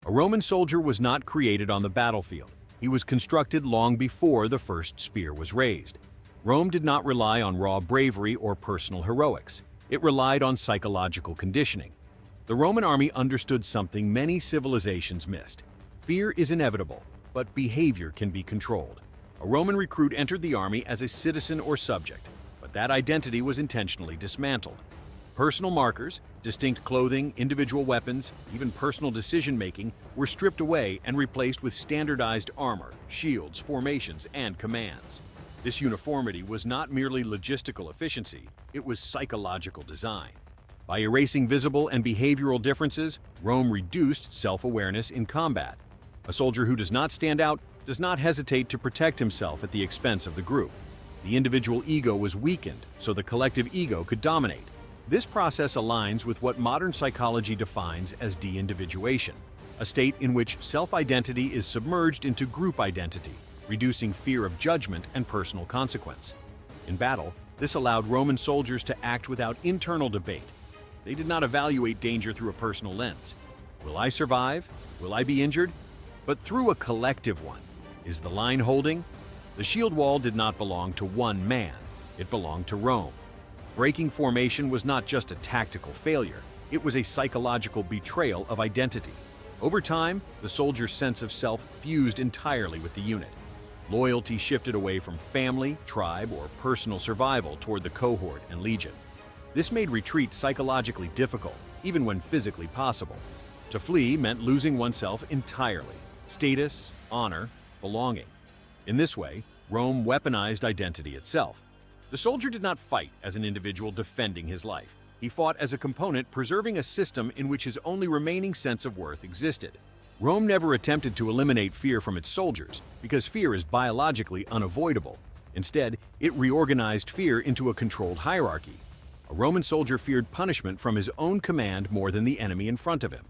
A Roman soldier was not created on the battlefield. He was constructed long before the first spear was raised. Rome did not rely on raw bravery or personal heroics. It relied on psychological conditioning. The Roman army understood something many civilizations missed. Fear is inevitable, but behavior can be controlled. A Roman recruit entered the army as a citizen or subject, but that identity was intentionally dismantled. Personal markers, distinct clothing, individual weapons, even personal decision-making were stripped away and replaced with standardized armor, shields, formations, and commands. This uniformity was not merely logistical efficiency, it was psychological design. By erasing visible and behavioral differences, Rome reduced self-awareness in combat. A soldier who does not stand out does not hesitate to protect himself at the expense of the group. The individual ego was weakened so the collective ego could dominate. This process aligns with what modern psychology defines as de-individuation, a state in which self-identity is submerged into group identity, reducing fear of judgment and personal consequence. In battle, this allowed Roman soldiers to act without internal debate. They did not evaluate danger through a personal lens. Will I survive? Will I be injured? But through a collective one. Is the line holding? The shield wall did not belong to one man. It belonged to Rome. Breaking formation was not just a tactical failure, it was a psychological betrayal of identity. Over time, the soldier's sense of self fused entirely with the unit. Loyalty shifted away from family, tribe, or personal survival toward the cohort and legion. This made retreat psychologically difficult, even when physically possible. To flee meant losing oneself entirely: status, honor, belonging. In this way, Rome weaponized identity itself. The soldier did not fight as an individual defending his life. He fought as a component preserving a system in which his only remaining sense of worth existed. Rome never attempted to eliminate fear from its soldiers, because fear is biologically unavoidable. Instead, it reorganized fear into a controlled hierarchy. A Roman soldier feared punishment from his own command more than the enemy in front of him.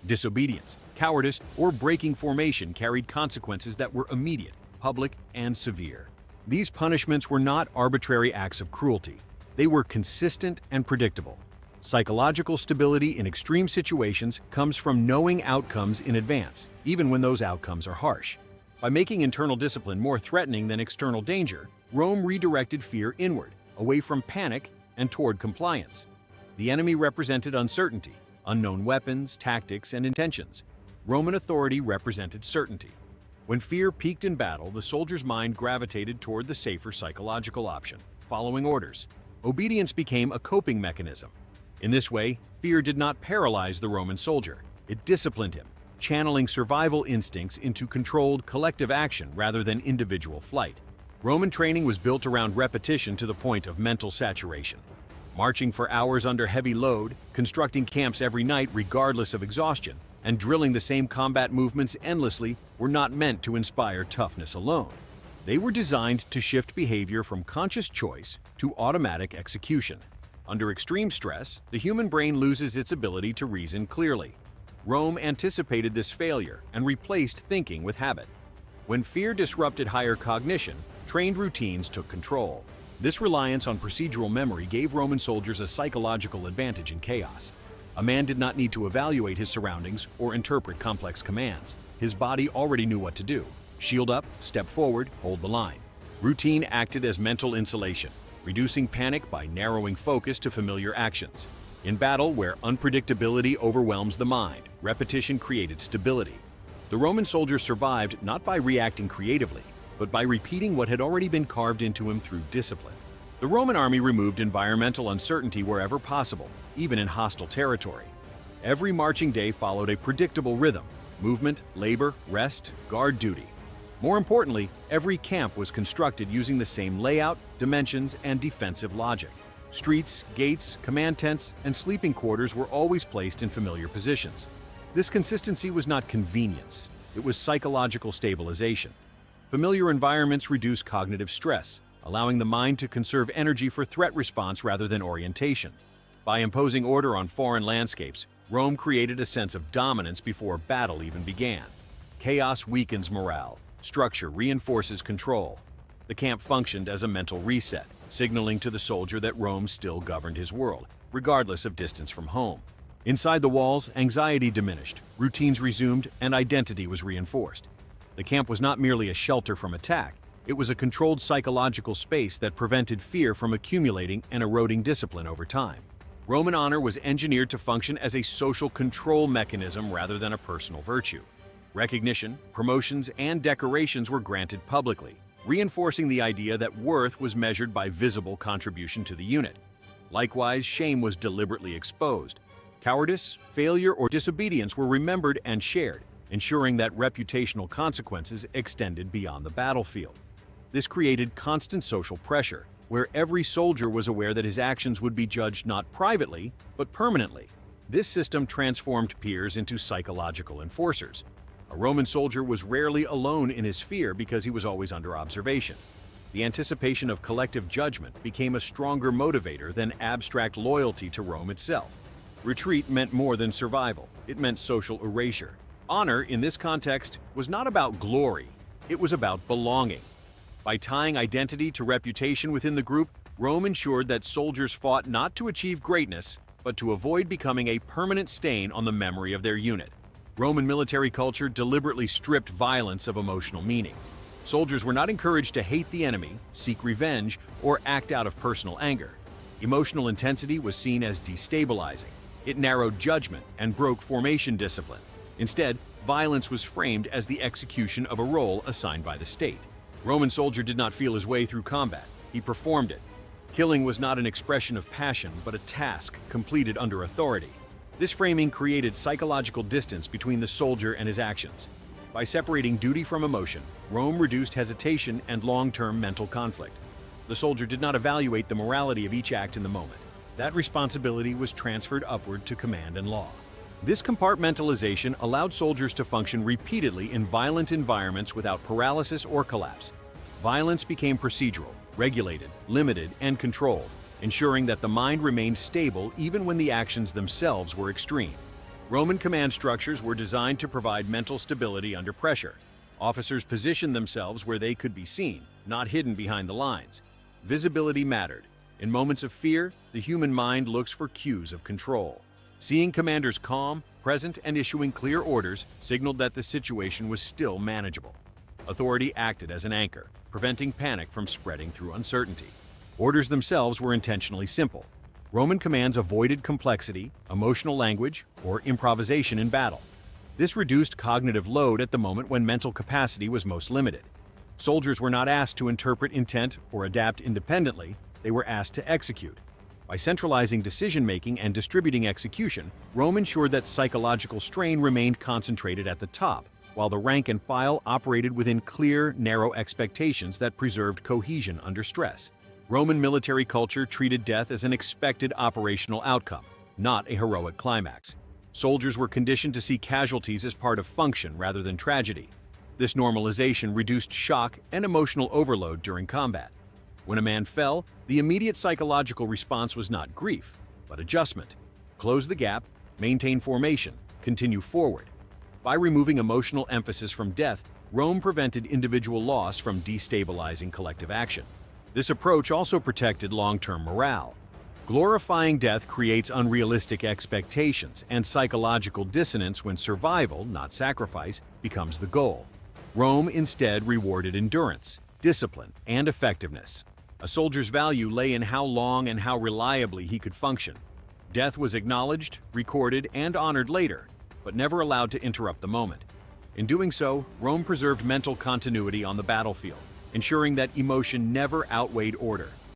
Disobedience, cowardice, or breaking formation carried consequences that were immediate, public, and severe. These punishments were not arbitrary acts of cruelty. They were consistent and predictable. Psychological stability in extreme situations comes from knowing outcomes in advance, even when those outcomes are harsh. By making internal discipline more threatening than external danger, Rome redirected fear inward, away from panic and toward compliance. The enemy represented uncertainty, unknown weapons, tactics, and intentions. Roman authority represented certainty. When fear peaked in battle, the soldier's mind gravitated toward the safer psychological option, following orders. Obedience became a coping mechanism. In this way, fear did not paralyze the Roman soldier. It disciplined him, channeling survival instincts into controlled collective action rather than individual flight. Roman training was built around repetition to the point of mental saturation. Marching for hours under heavy load, constructing camps every night regardless of exhaustion, and drilling the same combat movements endlessly were not meant to inspire toughness alone. They were designed to shift behavior from conscious choice to automatic execution. Under extreme stress, the human brain loses its ability to reason clearly. Rome anticipated this failure and replaced thinking with habit. When fear disrupted higher cognition, trained routines took control. This reliance on procedural memory gave Roman soldiers a psychological advantage in chaos. A man did not need to evaluate his surroundings or interpret complex commands. His body already knew what to do. Shield up, step forward, hold the line. Routine acted as mental insulation, reducing panic by narrowing focus to familiar actions. In battle, where unpredictability overwhelms the mind, repetition created stability. The Roman soldier survived not by reacting creatively, but by repeating what had already been carved into him through discipline. The Roman army removed environmental uncertainty wherever possible, even in hostile territory. Every marching day followed a predictable rhythm: movement, labor, rest, guard duty. More importantly, every camp was constructed using the same layout, dimensions, and defensive logic. Streets, gates, command tents, and sleeping quarters were always placed in familiar positions. This consistency was not convenience, it was psychological stabilization. Familiar environments reduce cognitive stress, allowing the mind to conserve energy for threat response rather than orientation. By imposing order on foreign landscapes, Rome created a sense of dominance before battle even began. Chaos weakens morale. Structure reinforces control. The camp functioned as a mental reset, signaling to the soldier that Rome still governed his world, regardless of distance from home. Inside the walls, anxiety diminished, routines resumed, and identity was reinforced. The camp was not merely a shelter from attack, it was a controlled psychological space that prevented fear from accumulating and eroding discipline over time. Roman honor was engineered to function as a social control mechanism rather than a personal virtue. Recognition, promotions, and decorations were granted publicly, reinforcing the idea that worth was measured by visible contribution to the unit. Likewise, shame was deliberately exposed. Cowardice, failure, or disobedience were remembered and shared, ensuring that reputational consequences extended beyond the battlefield. This created constant social pressure, where every soldier was aware that his actions would be judged not privately, but permanently. This system transformed peers into psychological enforcers. A Roman soldier was rarely alone in his fear because he was always under observation. The anticipation of collective judgment became a stronger motivator than abstract loyalty to Rome itself. Retreat meant more than survival, it meant social erasure. Honor, in this context, was not about glory, it was about belonging. By tying identity to reputation within the group, Rome ensured that soldiers fought not to achieve greatness, but to avoid becoming a permanent stain on the memory of their unit. Roman military culture deliberately stripped violence of emotional meaning. Soldiers were not encouraged to hate the enemy, seek revenge, or act out of personal anger. Emotional intensity was seen as destabilizing. It narrowed judgment and broke formation discipline. Instead, violence was framed as the execution of a role assigned by the state. Roman soldier did not feel his way through combat, he performed it. Killing was not an expression of passion, but a task completed under authority. This framing created psychological distance between the soldier and his actions. By separating duty from emotion, Rome reduced hesitation and long-term mental conflict. The soldier did not evaluate the morality of each act in the moment. That responsibility was transferred upward to command and law. This compartmentalization allowed soldiers to function repeatedly in violent environments without paralysis or collapse. Violence became procedural, regulated, limited, and controlled, ensuring that the mind remained stable even when the actions themselves were extreme. Roman command structures were designed to provide mental stability under pressure. Officers positioned themselves where they could be seen, not hidden behind the lines. Visibility mattered. In moments of fear, the human mind looks for cues of control. Seeing commanders calm, present, and issuing clear orders signaled that the situation was still manageable. Authority acted as an anchor, preventing panic from spreading through uncertainty. Orders themselves were intentionally simple. Roman commands avoided complexity, emotional language, or improvisation in battle. This reduced cognitive load at the moment when mental capacity was most limited. Soldiers were not asked to interpret intent or adapt independently, they were asked to execute. By centralizing decision-making and distributing execution, Rome ensured that psychological strain remained concentrated at the top, while the rank and file operated within clear, narrow expectations that preserved cohesion under stress. Roman military culture treated death as an expected operational outcome, not a heroic climax. Soldiers were conditioned to see casualties as part of function rather than tragedy. This normalization reduced shock and emotional overload during combat. When a man fell, the immediate psychological response was not grief, but adjustment. Close the gap, maintain formation, continue forward. By removing emotional emphasis from death, Rome prevented individual loss from destabilizing collective action. This approach also protected long-term morale. Glorifying death creates unrealistic expectations and psychological dissonance when survival, not sacrifice, becomes the goal. Rome instead rewarded endurance, discipline, and effectiveness. A soldier's value lay in how long and how reliably he could function. Death was acknowledged, recorded, and honored later, but never allowed to interrupt the moment. In doing so, Rome preserved mental continuity on the battlefield, ensuring that emotion never outweighed order.